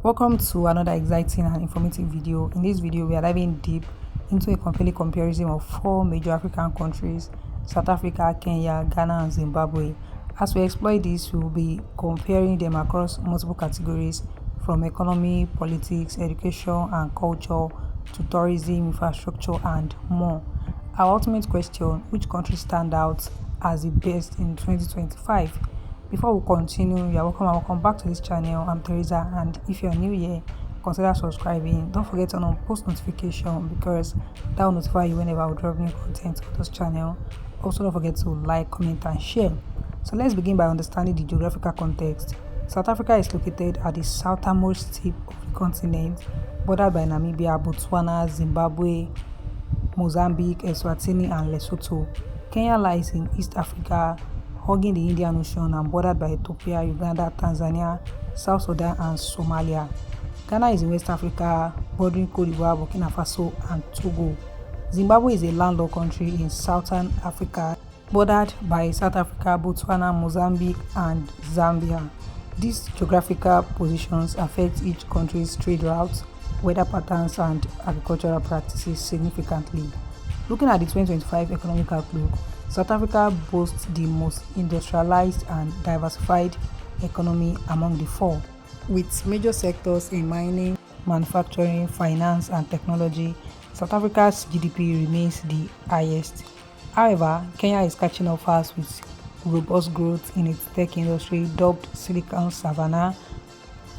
Welcome to another exciting and informative video. In this video, we are diving deep into a compelling comparison of four major African countries: South Africa, Kenya, Ghana, and Zimbabwe. As we explore this, we will be comparing them across multiple categories from economy, politics, education, and culture to tourism, infrastructure, and more. Our ultimate question: which country stand out as the best in 2025? Before we continue, you're welcome back to this channel. I'm Teresa, and if you're new here, consider subscribing. Don't forget to turn on post notification because that will notify you whenever I drop new content on this channel. Also, don't forget to like, comment, and share. So let's begin by understanding the geographical context. South Africa is located at the southernmost tip of the continent, bordered by Namibia, Botswana, Zimbabwe, Mozambique, Eswatini, and Lesotho. Kenya lies in East Africa, hugging the Indian Ocean and bordered by Ethiopia, Uganda, Tanzania, South Sudan, and Somalia. Ghana is in West Africa, bordering Cote d'Ivoire, Burkina Faso, and Togo. Zimbabwe is a landlocked country in Southern Africa, bordered by South Africa, Botswana, Mozambique, and Zambia. These geographical positions affect each country's trade routes, weather patterns, and agricultural practices significantly. Looking at the 2025 economic outlook, South Africa boasts the most industrialized and diversified economy among the four, with major sectors in mining, manufacturing, finance, and technology. South Africa's GDP remains the highest. However, Kenya is catching up fast with robust growth in its tech industry, dubbed Silicon Savannah,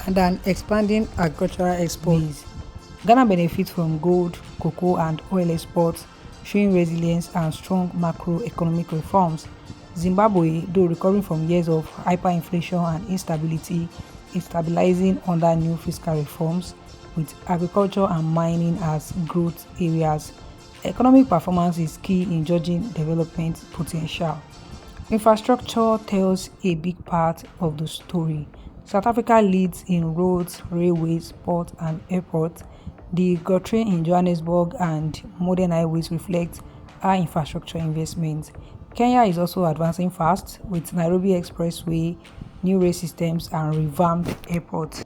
and an expanding agricultural export base. Ghana benefits from gold, cocoa, and oil exports, showing resilience and strong macroeconomic reforms. Zimbabwe, though recovering from years of hyperinflation and instability, is stabilizing under new fiscal reforms, with agriculture and mining as growth areas. Economic performance is key in judging development potential. Infrastructure tells a big part of the story. South Africa leads in roads, railways, ports, and airports. The Gautrain in Johannesburg and modern highways reflect high infrastructure investments. Kenya is also advancing fast, with Nairobi Expressway, new rail systems, and revamped airports.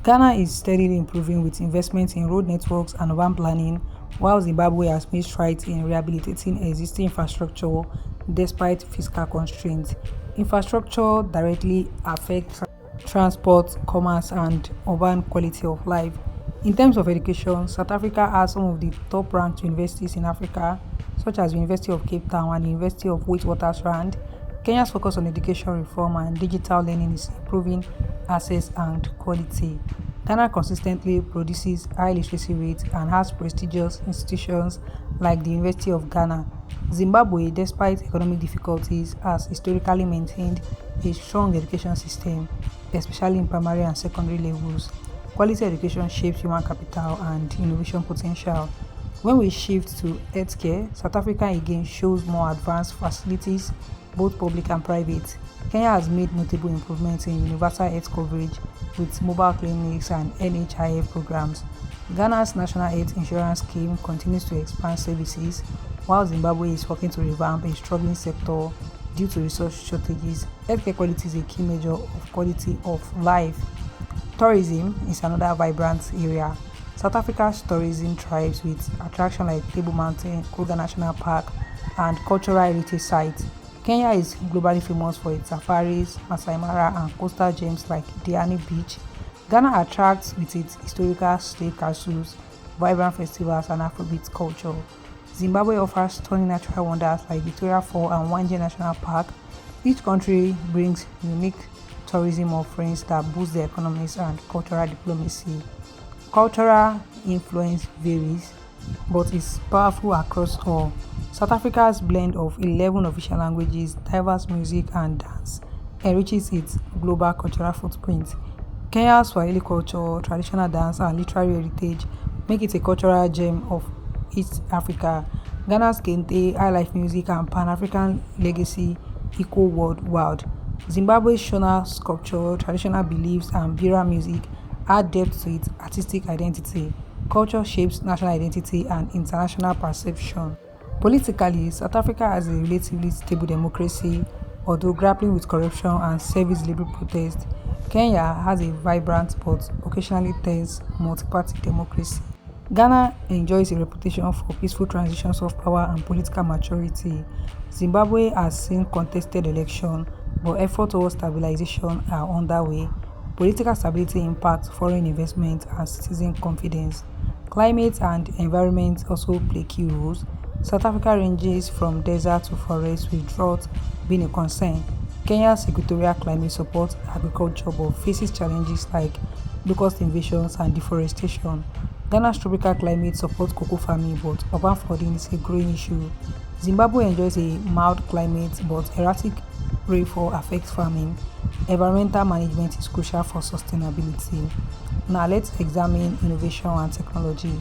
Ghana is steadily improving with investments in road networks and urban planning, while Zimbabwe has made strides in rehabilitating existing infrastructure despite fiscal constraints. Infrastructure directly affects transport, commerce, and urban quality of life. In terms of education, South Africa has some of the top-ranked universities in Africa, such as the University of Cape Town and the University of Witwatersrand. Kenya's focus on education reform and digital learning is improving access and quality. Ghana consistently produces high literacy rates and has prestigious institutions like the University of Ghana. Zimbabwe, despite economic difficulties, has historically maintained a strong education system, especially in primary and secondary levels. Quality education shapes human capital and innovation potential. When we shift to healthcare, South Africa again shows more advanced facilities, both public and private. Kenya has made notable improvements in universal health coverage with mobile clinics and NHIF programs. Ghana's National Health Insurance Scheme continues to expand services, while Zimbabwe is working to revamp a struggling sector due to resource shortages. Healthcare quality is a key measure of quality of life. Tourism is another vibrant area. South Africa's tourism thrives with attractions like Table Mountain, Kruger National Park, and cultural heritage sites. Kenya is globally famous for its safaris, Masai Mara, and coastal gems like Diani Beach. Ghana attracts with its historical state castles, vibrant festivals, and Afrobeat culture. Zimbabwe offers stunning natural wonders like Victoria Fall and Wanje National Park. Each country brings unique tourism offerings that boost their economies and cultural diplomacy. Cultural influence varies, but is powerful across all. South Africa's blend of 11 official languages, diverse music, and dance enriches its global cultural footprint. Kenya's Swahili culture, traditional dance, and literary heritage make it a cultural gem of East Africa. Ghana's Kente, highlife music, and Pan-African legacy echo worldwide. Zimbabwe's Shona sculpture, traditional beliefs, and Bira music add depth to its artistic identity. Culture shapes national identity and international perception. Politically, South Africa has a relatively stable democracy, although grappling with corruption and service labor protests. Kenya has a vibrant but occasionally tense multi-party democracy. Ghana enjoys a reputation for peaceful transitions of power and political maturity. Zimbabwe has seen contested elections, but efforts towards stabilization are underway. Political stability impacts foreign investment and citizen confidence. Climate and environment also play key roles. South Africa ranges from desert to forest, with drought being a concern. Kenya's equatorial climate supports agriculture but faces challenges like locust invasions and deforestation. Ghana's tropical climate supports cocoa farming, but urban flooding is a growing issue. Zimbabwe enjoys a mild climate, but erratic rainfall affects farming. Environmental management is crucial for sustainability. Now let's examine innovation and technology.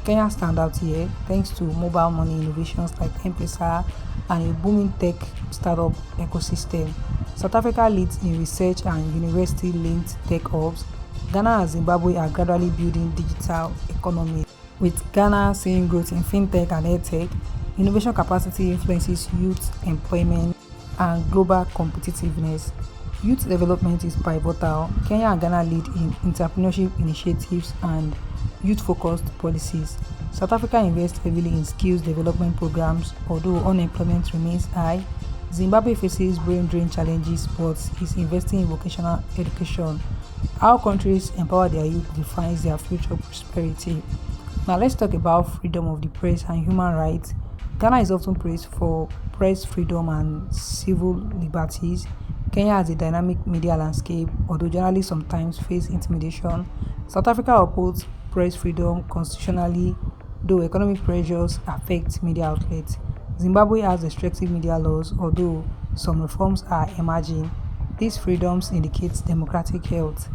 Kenya stands out here thanks to mobile money innovations like M-Pesa and a booming tech startup ecosystem. South Africa leads in research and university-linked tech hubs. Ghana and Zimbabwe are gradually building digital economies. With Ghana seeing growth in fintech and edtech, innovation capacity influences youth employment and global competitiveness. Youth development is pivotal. Kenya and Ghana lead in entrepreneurship initiatives and youth-focused policies. South Africa invests heavily in skills development programs, although unemployment remains high. Zimbabwe faces brain drain challenges but is investing in vocational education. How countries empower their youth defines their future prosperity. Now let's talk about freedom of the press and human rights. Ghana is often praised for press freedom and civil liberties. Kenya has a dynamic media landscape, although journalists sometimes face intimidation. South Africa upholds press freedom constitutionally, though economic pressures affect media outlets. Zimbabwe has restrictive media laws, although some reforms are emerging. These freedoms indicate democratic health.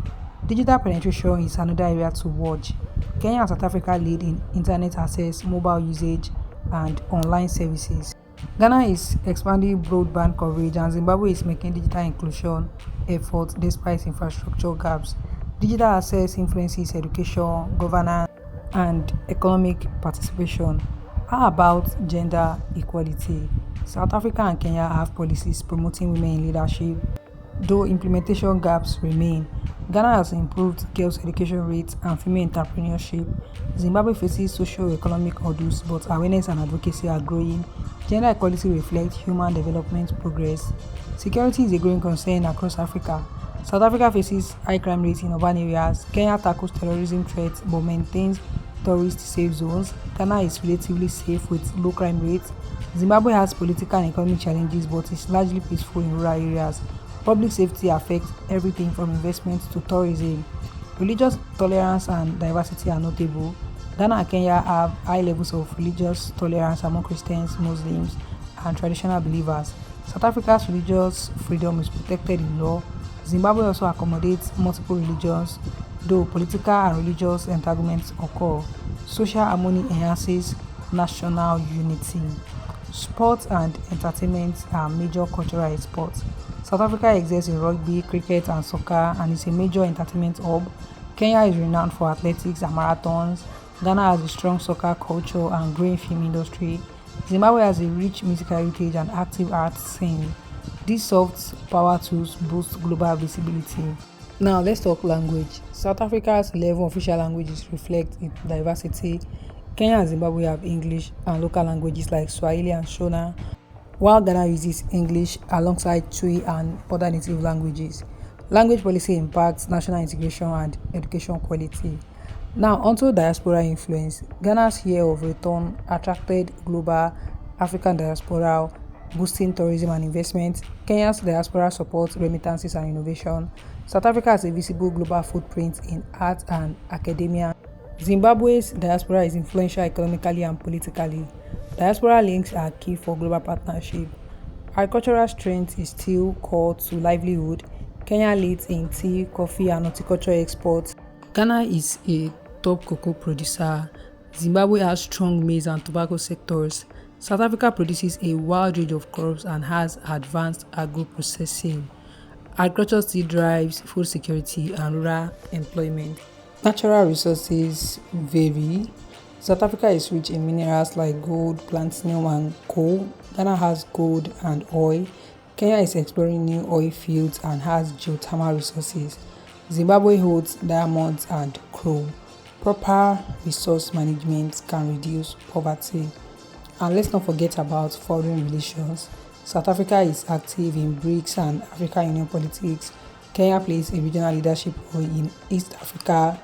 Digital penetration is another area to watch. Kenya and South Africa lead in internet access, mobile usage, and online services. Ghana is expanding broadband coverage, and Zimbabwe is making digital inclusion efforts despite infrastructure gaps. Digital access influences education, governance, and economic participation. How about gender equality? South Africa and Kenya have policies promoting women in leadership, though implementation gaps remain. Ghana has improved girls' education rates and female entrepreneurship. Zimbabwe faces socio-economic hurdles, but awareness and advocacy are growing. Gender equality reflects human development progress. Security is a growing concern across Africa. South Africa faces high crime rates in urban areas. Kenya tackles terrorism threats but maintains tourist safe zones. Ghana is relatively safe with low crime rates. Zimbabwe has political and economic challenges but is largely peaceful in rural areas. Public safety affects everything from investment to tourism. Religious tolerance and diversity are notable. Ghana and Kenya have high levels of religious tolerance among Christians, Muslims, and traditional believers. South Africa's religious freedom is protected in law. Zimbabwe also accommodates multiple religions, though political and religious entanglements occur. Social harmony enhances national unity. Sports and entertainment are major cultural exports. South Africa excels in rugby, cricket, and soccer, and is a major entertainment hub. Kenya is renowned for athletics and marathons. Ghana has a strong soccer culture and growing film industry. Zimbabwe has a rich musical heritage and active arts scene. These soft power tools boost global visibility. Now let's talk language. South Africa's 11 official languages reflect its diversity. Kenya and Zimbabwe have English and local languages like Swahili and Shona, while Ghana uses English alongside Twi and other native languages. Language policy impacts national integration and education quality. Now, onto diaspora influence. Ghana's year of return attracted global African diaspora, boosting tourism and investment. Kenya's diaspora supports remittances and innovation. South Africa has a visible global footprint in art and academia. Zimbabwe's diaspora is influential economically and politically. Diaspora links are key for global partnership. Agricultural strength is still core to livelihood. Kenya leads in tea, coffee, and horticulture exports. Ghana is a top cocoa producer. Zimbabwe has strong maize and tobacco sectors. South Africa produces a wide range of crops and has advanced agro-processing. Agriculture still drives food security and rural employment. Natural resources vary. South Africa is rich in minerals like gold, platinum, and coal. Ghana has gold and oil. Kenya is exploring new oil fields and has geothermal resources. Zimbabwe holds diamonds and chrome. Proper resource management can reduce poverty. And let's not forget about foreign relations. South Africa is active in BRICS and African Union politics. Kenya plays a regional leadership role in East Africa.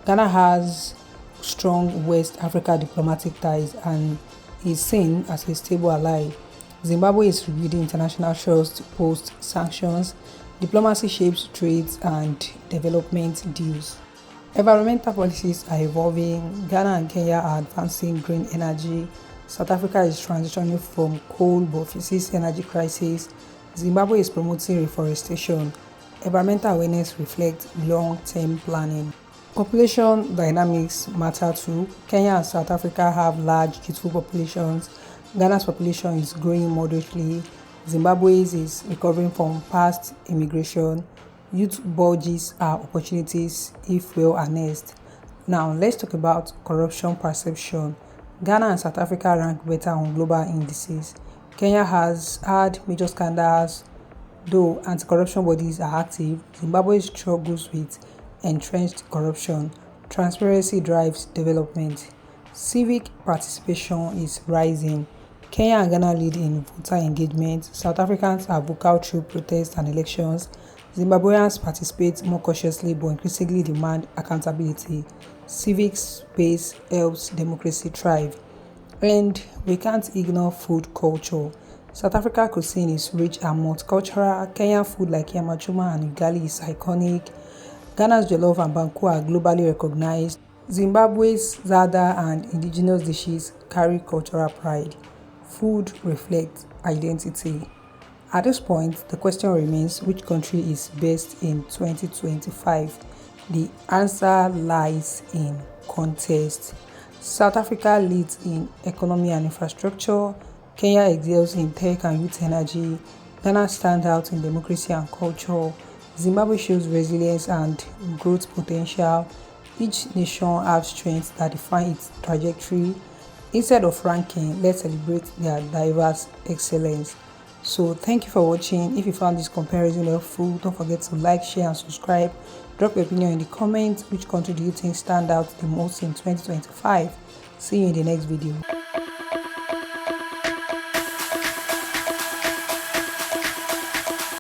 Ghana has strong West Africa diplomatic ties and is seen as a stable ally. Zimbabwe is rebuilding international trust post sanctions. Diplomacy shapes trades and development deals. Environmental policies are evolving. Ghana and Kenya are advancing green energy. South Africa is transitioning from coal but faces energy crisis. Zimbabwe is promoting reforestation. Environmental awareness reflects long-term planning. Population dynamics matter too. Kenya and South Africa have large youthful populations. Ghana's population is growing moderately. Zimbabwe's is recovering from past immigration. Youth bulges are opportunities if well harnessed. Now let's talk about corruption perception. Ghana and South Africa rank better on global indices. Kenya has had major scandals, though anti-corruption bodies are active. Zimbabwe struggles with entrenched corruption. Transparency drives development. Civic participation is rising. Kenya and Ghana lead in voter engagement. South Africans are vocal through protests and elections. Zimbabweans participate more cautiously but increasingly demand accountability. Civic space helps democracy thrive. And we can't ignore food culture. South Africa cuisine is rich and multicultural. Kenyan food like yamachuma and ugali is iconic. Ghana's jollof and banku are globally recognized. Zimbabwe's zada and indigenous dishes carry cultural pride. Food reflects identity. At this point, the question remains, which country is best in 2025? The answer lies in context. South Africa leads in economy and infrastructure. Kenya excels in tech and youth energy. Ghana stands out in democracy and culture. Zimbabwe shows resilience and growth potential. Each nation has strengths that define its trajectory. Instead of ranking, let's celebrate their diverse excellence. So thank you for watching. If you found this comparison helpful, don't forget to like, share and subscribe. Drop your opinion in the comments. Which country do you think stand out the most in 2025? See you in the next video.